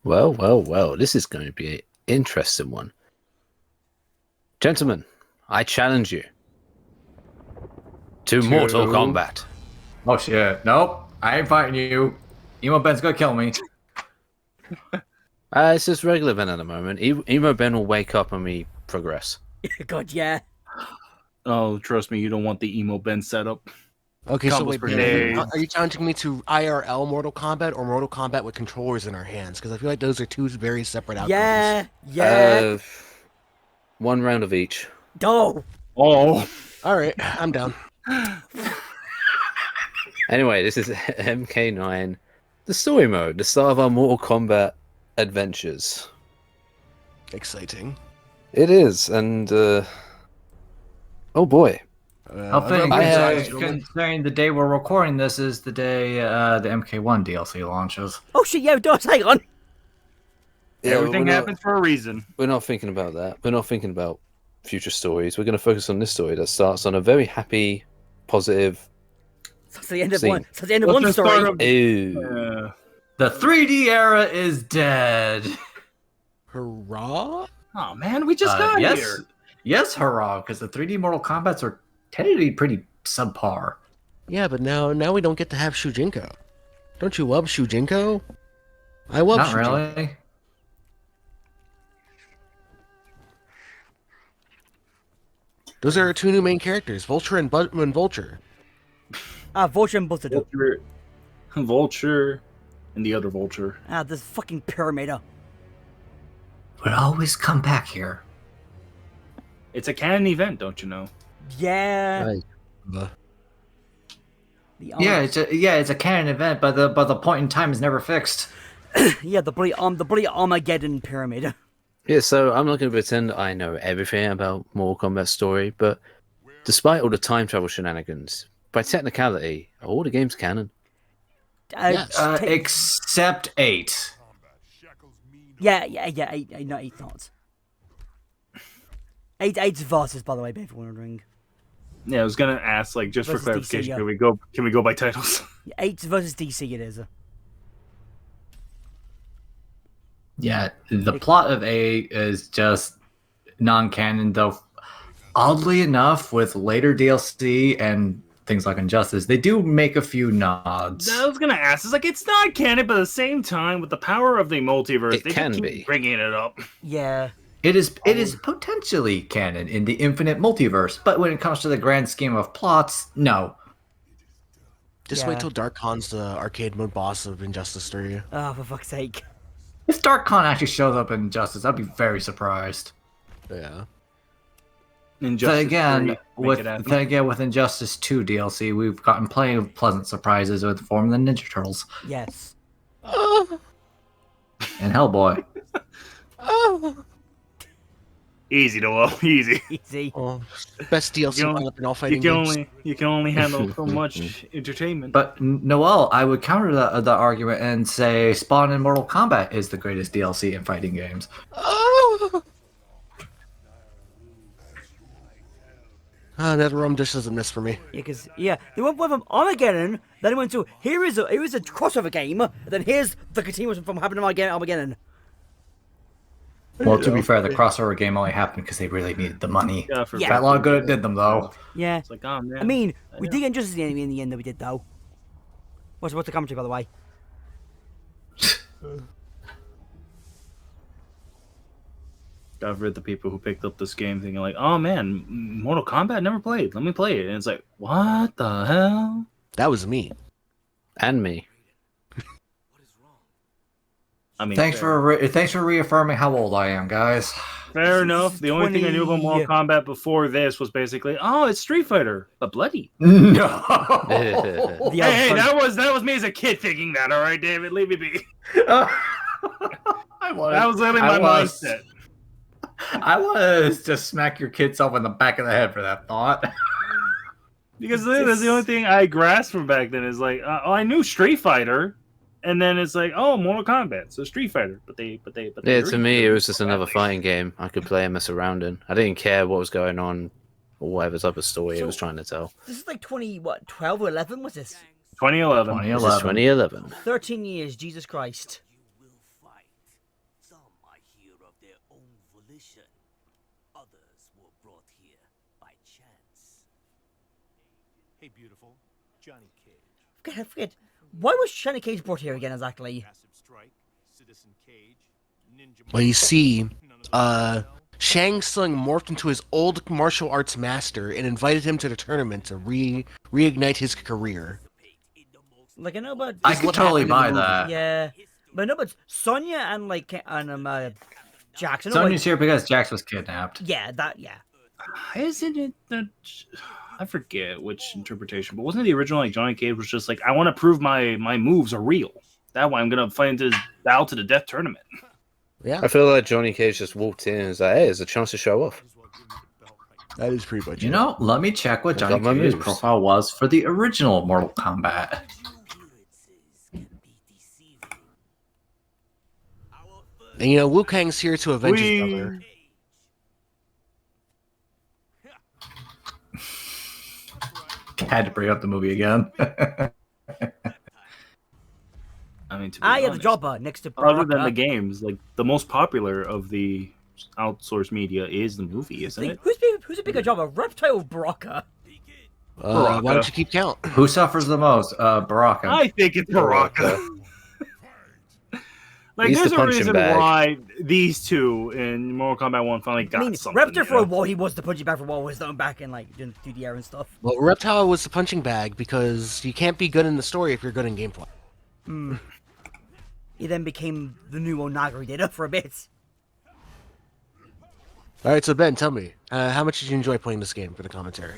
Well, well, well. This is going to be an interesting one. Gentlemen, I challenge you to Mortal Kombat. Oh shit! Nope, I ain't fighting you. Emo Ben's gonna kill me. It's just regular Ben at the moment. Emo Ben will wake up and we progress. God, yeah. Oh, trust me, you don't want the emo Ben setup. Okay, so Combos wait, for Ben, days. are you challenging me to IRL Mortal Kombat or Mortal Kombat with controllers in our hands? Because I feel like those are two very separate outcomes. Yeah, yeah. One round of each. Go. Oh, All right, I'm down. Anyway, this is MK9, the story mode, the start of our Mortal Kombat adventures. Exciting. It is, and oh boy. Considering the day we're recording this is the day the MK1 DLC launches. Oh shit, yeah, it does. Hang on. Yeah, everything happens for a reason. We're not thinking about that. We're not thinking about future stories. We're going to focus on this story that starts on a very happy, positive. That's the end of scene. one. That's the end of one story. Ew. The 3D era is dead. Hurrah! Oh man, we just got here. Yes, hurrah! Because the 3D Mortal Kombats are technically pretty subpar. Yeah, but now we don't get to have Shujinko. Don't you love Shujinko? I love Not Shujinko. really. Those are our two new main characters, Vulture and Vulture. Vulture and Buster. Vulture, and the other Vulture. This fucking pyramid. We'll always come back here. It's a canon event, don't you know? Yeah. Right. It's a canon event, but the point in time is never fixed. Yeah, the bloody Armageddon pyramid. Yeah, so I'm not going to pretend I know everything about Mortal Kombat story, but despite all the time travel shenanigans, by technicality, are all the games canon? Yes. Except 8. Yeah, 8 not. 8's versus, by the way, if you're wondering. Yeah, I was gonna ask, like, just Versus for clarification, DC, yeah. can we go by titles? 8's versus DC it is. Yeah, the plot of 8 is just non-canon, though. Oddly enough, with later DLC and things like Injustice, they do make a few nods. I was gonna ask. It's like it's not canon, but at the same time, with the power of the multiverse, they can keep be bringing it up. Yeah. It is potentially canon in the infinite multiverse, but when it comes to the grand scheme of plots, no. Just wait till Dark Khan's the arcade mode boss of Injustice 3. Oh, for fuck's sake. If Dark Khan actually shows up in Injustice, I'd be very surprised. Yeah. Injustice Then again, with Injustice 2 DLC, we've gotten plenty of pleasant surprises with the form of the Ninja Turtles Yes. and Hellboy. Easy, Noel. Easy. Easy. Oh, best DLC lineup in all fighting games. You can only handle so much entertainment. But Noel, I would counter the argument and say Spawn in Mortal Kombat is the greatest DLC in fighting games. That rum dish doesn't miss for me. Yeah, because they went from Armageddon, then it went to here is a crossover game, and then here's the continuation from happening Armageddon. Well, to be fair, the crossover game only happened because they really needed the money. Yeah, That lot of good it did them, though. Yeah. It's like, oh man. I mean, we did get Injustice in the end that we did though. What's the commentary, by the way? I've read the people who picked up this game thinking like, oh man, Mortal Kombat never played. Let me play it. And it's like, what the hell? That was me. and me. I mean, Thanks for reaffirming how old I am, guys. fair enough. The only thing I knew about Mortal Kombat before this was basically, oh, it's Street Fighter, but bloody. No. Hey, that was me as a kid thinking that. All right, David, leave me be. That was literally my mindset. I want to just smack your kid self in the back of the head for that thought. Because that's the only thing I grasped from back then is like, oh, I knew Street Fighter, and then it's like, oh, Mortal Kombat, so Street Fighter, but they. Yeah, to me, it was just another fighting game I could play and mess around in. I didn't care what was going on or whatever type of story it was trying to tell. This is like 12 or 11? What's this? 2011. This is 2011. 13 years, Jesus Christ. volition. Others were brought here by chance. Hey, beautiful. Johnny Cage. I forget. Why was Johnny Cage brought here again exactly? Massive Strike, Citizen Cage, Ninja. Well, you see, Shang Tsung morphed into his old martial arts master and invited him to the tournament to reignite his career. Like I know about. I could totally happened in the buy movie. that. Yeah, but I know about Sonya and like Jax. I know, Sonya's like, here because Jax was kidnapped. yeah, that yeah. Isn't it that I forget which interpretation, but wasn't it the original like Johnny Cage was just like, I want to prove my moves are real. That way I'm gonna fight into this battle to the death tournament. Yeah, I feel like Johnny Cage just walked in and was like, hey, there's a chance to show off. that is pretty much You it. know, let me check what I Johnny got my Cage's moves. profile was for the original Mortal Kombat. Appearances can be deceiving. And you know, Liu Kang's here to avenge his brother. Had to bring up the movie again. I mean, to be I have the honest, jobber next to other than the Baraka. games, like the most popular of the outsourced media is the movie, isn't Like, it? who's a bigger jobber, Reptile or Baraka? Why Baraka. don't you keep count? Who suffers the most? Baraka. I think it's Baraka. Like, He's there's the a punching reason bag. why these two in Mortal Kombat 1 finally got I mean, something. Raptor you for a know? while, he was the punching bag for a while, was thrown back and like doing 2D air and stuff. Well, Reptile was the punching bag because you can't be good in the story if you're good in gameplay. He then became the new Onagiri did for a bit. All right, so Ben, tell me, how much did you enjoy playing this game for the commentary?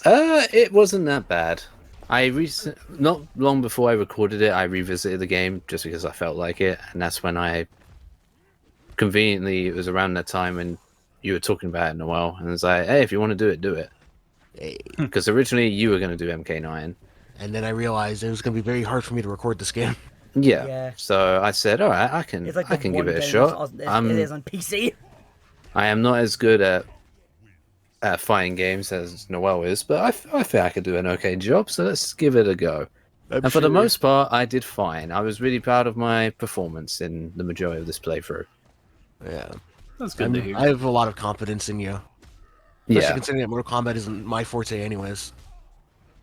It wasn't that bad. Not long before I recorded it, I revisited the game just because I felt like it, and that's when I conveniently, it was around that time when you were talking about it, Noel, and it was like, hey, if you want to do it, do it. Hey. Because originally you were going to do MK9. And then I realized it was going to be very hard for me to record this game. Yeah. Yeah. So I said, all right, I can It's like I the can give one it a game shot. it is on PC. I am not as good at fighting games as Noel is, but I think I could do an okay job, so let's give it a go. And for the most part, I did fine. I was really proud of my performance in the majority of this playthrough. Yeah. That's good to hear. I have a lot of confidence in you. Especially Yeah. considering that Mortal Kombat isn't my forte anyways.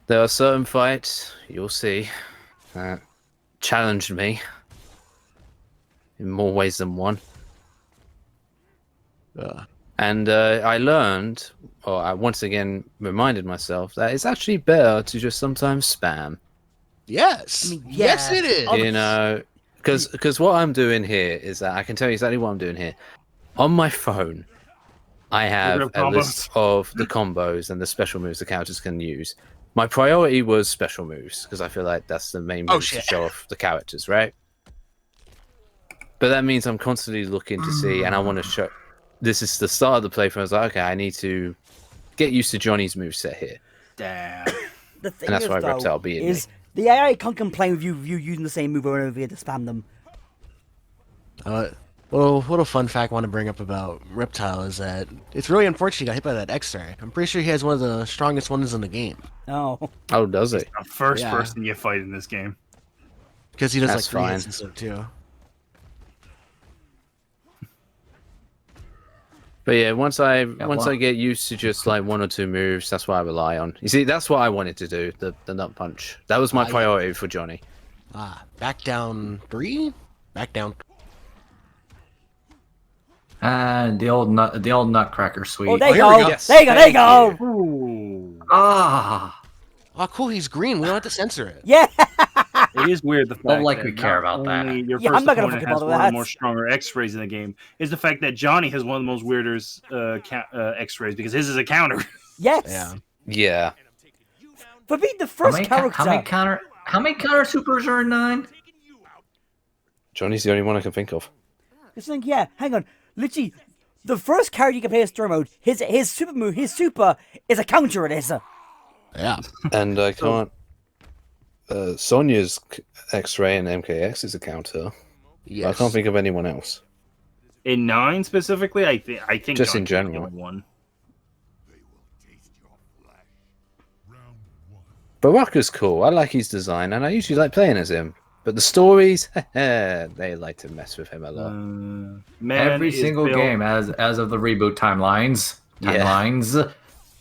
There are certain fights, you'll see, that challenged me in more ways than one. And I learned, or I once again reminded myself, that it's actually better to just sometimes spam. Yes. I mean, Yes, yeah. it is. Oh, You know, because what I'm doing here is that I can tell you exactly what I'm doing here. On my phone, I have Look a at list of the combos and the special moves the characters can use. My priority was special moves because I feel like that's the main Oh, move to shit. show off the characters, right? But that means I'm constantly looking to see, and I want to show. This is the start of the playthrough. I was like, okay, I need to get used to Johnny's moveset here. Damn. The thing And that's is, why though, Reptile beat me. is the AI can't complain with you using the same move over and over again to spam them. Well, what a fun fact I want to bring up about Reptile is that it's really unfortunate he got hit by that X-ray. I'm pretty sure he has one of the strongest ones in the game. Oh, Oh, does he? The first Yeah. person you fight in this game. Because he does That's like 3 hits fine. and stuff too. But yeah, once I well- get used to just like 1 or 2 moves, that's what I rely on. You see, that's what I wanted to do, the nut punch. That was my Yeah. priority for Johnny. Back down 3? Back down. And the old Nutcracker suite. oh, there you here go. we go. Yes, There you go. There you thank go. Ooh. Ah, Oh, cool, he's green. We don't have to censor it. Yeah. It is weird the fact like that we care not about that. only your Yeah, first I'm not gonna opponent fucking has bother one with of the that. more stronger X-rays in the game is the fact that Johnny has one of the most weirdest X-rays because his is a counter. Yes. Yeah. Yeah. For being the how first many, character. how many counter supers are in 9? Johnny's the only one I can think of. Just think, yeah, hang on. Literally, the first character you can play as story mode, his super move, his super is a counter. It is. Yeah. And I can't. Sonya's X-ray and MKX is a counter. Yes. I can't think of anyone else. In 9 specifically, I think Just in Johnny's general. the only one. Baraka's cool. I like his design, and I usually like playing as him. But the stories, they like to mess with him a lot. Man Every is single built- game, as of the reboot timelines,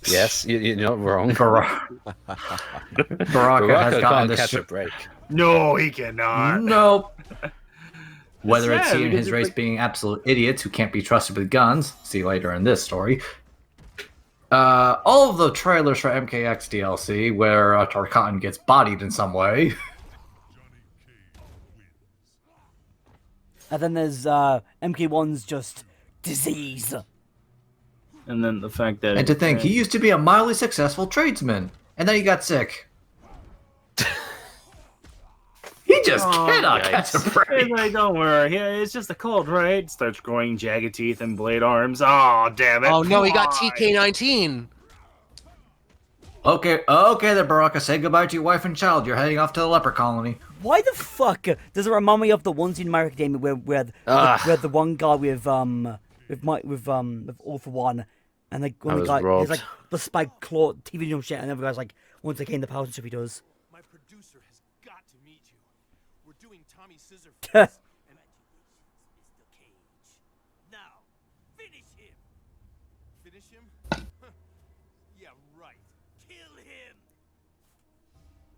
Yes, you're not wrong. Baraka has Baraka gotten can't the catch a break. No, he cannot. Nope. Whether it's sad he and because his it's race like- being absolute idiots who can't be trusted with guns, see later in this story. All of the trailers for MKX DLC where Tarkatan gets bodied in some way. And then there's MK1's just disease. And then the fact that And to think, he used to be a mildly successful tradesman, and then he got sick. He just cannot catch a It's break. like, don't worry, yeah, it's just a cold, right? Starts growing jagged teeth and blade arms. Oh, damn it! Oh no, he got Why? TK19. Okay, then Baraka, say goodbye to your wife and child. You're heading off to the leper colony. Why the fuck does it remind me of the one scene in My Hero Academia where the one guy with All for One, and like one I of the was guy robbed. he's like the spike claw TV jump shit, and the other guy's like once they gain the powers and stuff he does. My producer has got to meet you. We're doing Tommy Scissor. Heh. Mr. Cage. Now, finish him. Finish him? Yeah, right. Kill him.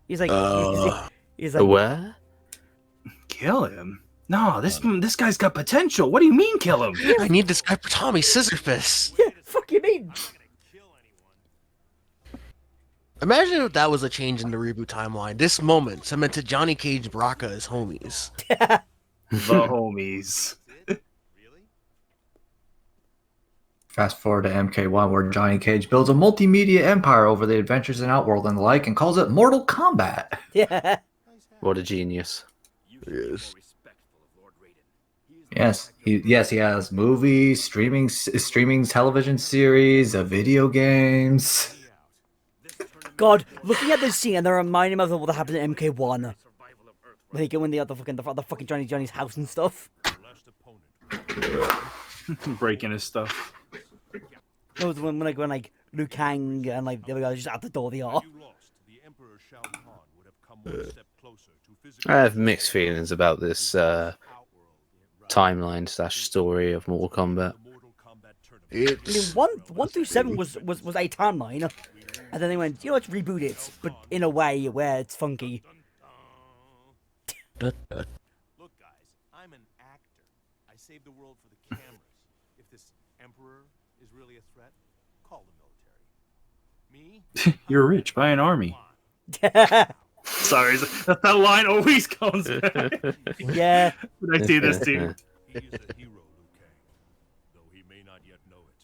He's like he's like Where? Kill him? No, this guy's got potential. What do you mean, kill him? I need this guy for Tommy Scissorfist. yeah, fuck you mean? Kill anyone. Imagine if that was a change in the reboot timeline. This moment cemented Johnny Cage Baraka as homies. The homies. Really? Fast forward to MK1, where Johnny Cage builds a multimedia empire over the adventures in Outworld and the like, and calls it Mortal Kombat. Yeah. What a genius. Yes. Yes, he has movies, streaming television series, video games. God, looking at this scene and they're reminding me of what happened in MK1. Like when they had the fucking Johnny's house and stuff. Breaking his stuff. It was when Liu Kang and like the other guys just at the door they are. You lost. The Emperor Shao Kahn would have come one step closer to physical. I have mixed feelings about this timeline / story of Mortal Kombat. Mortal Kombat tournament. I mean, one through 7 was a timeline, and then they went, you know, let's reboot it, but in a way where it's funky. Look, guys, I'm an actor. I save the world for the cameras. If this Emperor is really a threat, call the military. Me? You're rich. Buy an army. Sorry, that line always comes back. Yeah. When I see this too. He is a hero, Liu Kang, though he may not yet know it.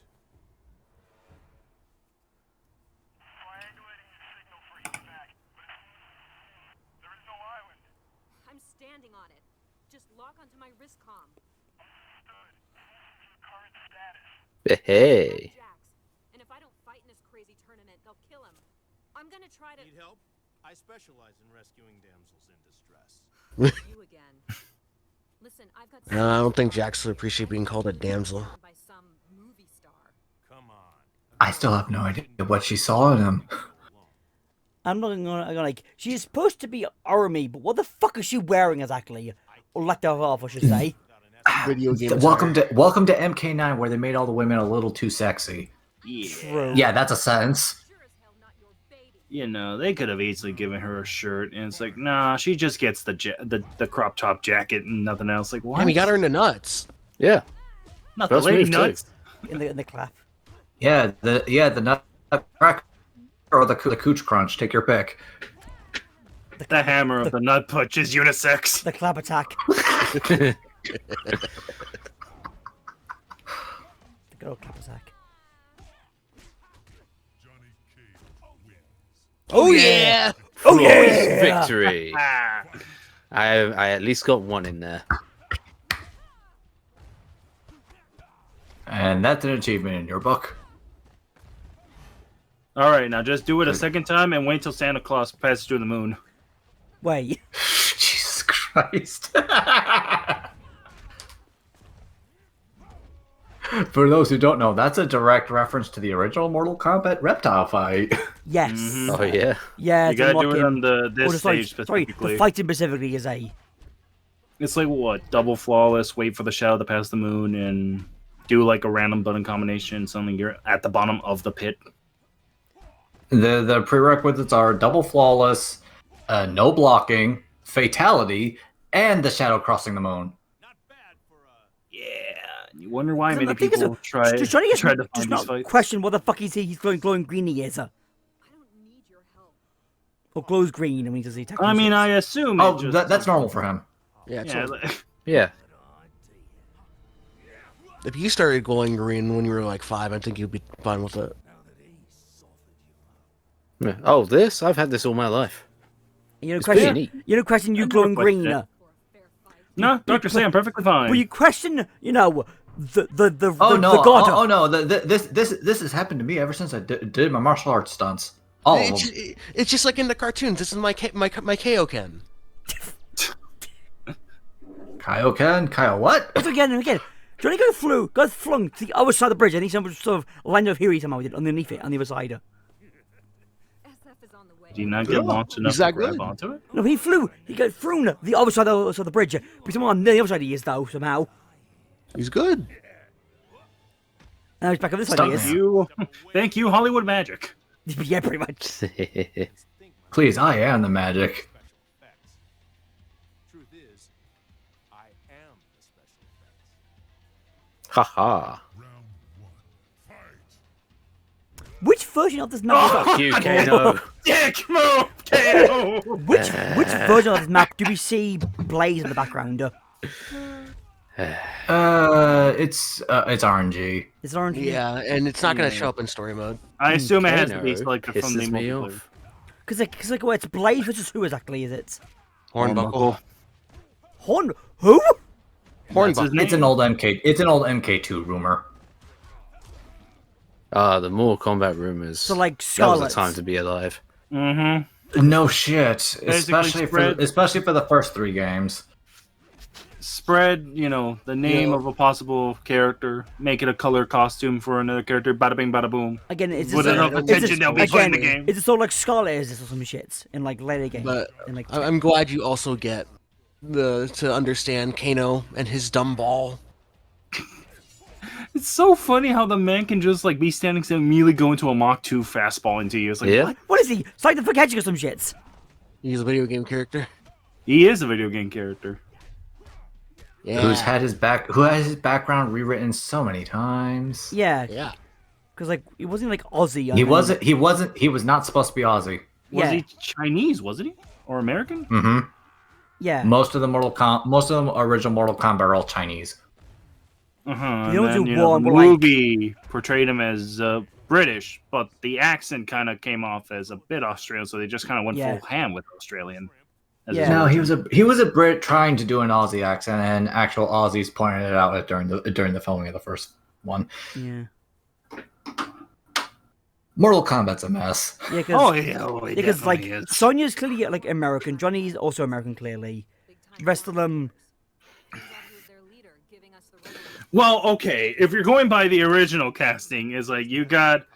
I'm standing on it. Just lock onto my wrist comm. Hey. Jax. And if I don't fight in this crazy tournament, they'll kill him. I'm gonna try to Need help? I specialize in rescuing damsels in distress. you again. Listen, I've got I don't think Jax would appreciate being called a damsel. by some movie star. Come on. I still have no idea what she saw in him. I'm not gonna like, she's supposed to be army, but what the fuck is she wearing exactly? Or let her off, I should say. Video game. Welcome to MK9, where they made all the women a little too sexy. True. Yeah, that's a sentence. Sure as hell not your baby. You know, they could have easily given her a shirt, and it's like, nah, she just gets the crop top jacket and nothing else. Like, what? Damn, he got her in the nuts. Yeah. Not the First lady move, too. nuts. In the clap. Yeah, the nut crack or the cooch crunch. Take your pick. The hammer of the nut punch is unisex. The clap attack. The good old clap attack. Oh yeah! Oh Flawless yeah! victory. Ah. I at least got one in there. And that's an achievement in your book. All right, now just do it a second time and wait till Santa Claus passes through the moon. Wait. Jesus Christ. For those who don't know, that's a direct reference to the original Mortal Kombat reptile fight. Yes. Oh yeah. Yeah. You it's gotta do it unlocking- on this sorry, stage sorry, specifically. the fighting specifically is a It's like what? Double flawless, wait for the shadow to pass the moon, and do like a random button combination. Suddenly you're at the bottom of the pit. The prerequisites are double flawless, no blocking, fatality, and the shadow crossing the moon. Yeah. You wonder why many The thing is, people try just trying to to just find these not fights. question what the fuck he's glowing green he is. I don't need your help. Or glows green, I mean, does he attack? I mean, shit? I assume. Oh, it just, that's normal for him. Yeah, Yeah, so Yeah. if you started glowing green when you were like 5, I think you'd be fine with it. Yeah. Oh, this? I've had this all my life. You know, It's pretty question. neat. You know, question. You I never glowing questioned green. it. No, Doctor Say, I'm perfectly fine. Well, you question. You know, the Oh no! the god. Oh no! This has happened to me ever since I did my martial arts stunts. All of them. It's just like in the cartoons. This is my Kaioken. Kaioken? Kaio what? Once again. Johnny got flung to the other side of the bridge, and he sort of landed up here. He somehow did underneath it on the other side. SF is on the way. Did he not get launched enough Is that to grab good? onto it? No, he flew. He got thrown the other side of the bridge. But someone on the other side he is though somehow. He's good. Now he's back on this side. He is. Thank you, Hollywood Magic. Yeah, pretty much. Please, I am the magic. Truth is, I am the special effects. Haha. Which version of this map? Fuck you, Kano. Dick move, KO. Which version of this map do we see Blaze in the background? It's RNG. Is orange? Yeah, and it's not gonna show up in story mode. I assume it has to Kano be selected from the pisses me multiplayer. off. Because well, it's Blaze versus who exactly is it? Hornbuckle. Horn? Who? Hornbuckle. It's an old MK. It's an old MK2 rumor. The Mortal Kombat rumors. So like That was Scarlet. the time to be alive. Mm-hmm. No shit. Basically Especially for the first 3 games. Spread, the name of a possible character, make it a color costume for another character, bada bing, bada boom. Again, it's With just enough attention, they'll be playing the game. Is it sort of like Scarlet is this or some shit in like later games? But in, like, I'm glad you also get to understand Kano and his dumb ball. It's so funny how the man can just like be standing still and immediately go into a Mach 2 fastball into you. It's like, Yeah. what? what is he? Scientific hedging or some shit? He's a video game character. He is a video game character. Yeah. Who has his background rewritten so many times. Yeah, Yeah. because like it wasn't like Aussie. He was not supposed to be Aussie. Was Yeah. he Chinese, wasn't he? Or American? Mm-hmm. Yeah. Most of the original Mortal Kombat are all Chinese. Uh-huh. The And only then, one the were, like- movie portrayed him as British, but the accent kind of came off as a bit Australian, so they just kind of went Yeah. full ham with Australian. as Yeah. his No, origin. he was a Brit trying to do an Aussie accent, and actual Aussies pointed it out during the filming of the first one. Yeah. Mortal Kombat's a mess. Yeah, because Oh, yeah, because like definitely is. Sonya's clearly like American. Johnny's also American, clearly. The rest of them, Turns out he was their leader, giving us the revolution. Well, okay, if you're going by the original casting, is like you got,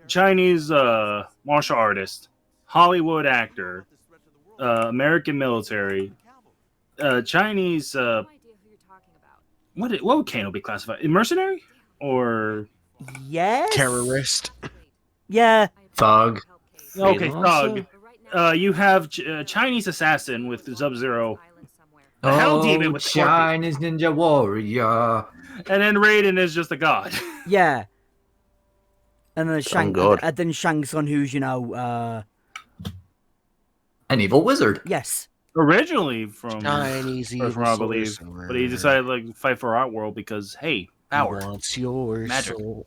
Chinese martial artist, Hollywood actor, American military, Chinese. No idea who you're talking about. What would Kano be classified? Mercenary or yes, Terrorist. Yeah, Thug. okay, Freelancer? thug? But right now, You have Chinese assassin with Sub-Zero, island somewhere. The Hell Demon with Scorpion. Chinese Ninja Warrior. and then Raiden is just a god. yeah. And then Shang, God. and then Shang Tsung, who's An evil wizard. yes, Originally from Chinese or from I believe, sorcerer. but he decided to fight for our world because hey, power. Wants your Magic. soul.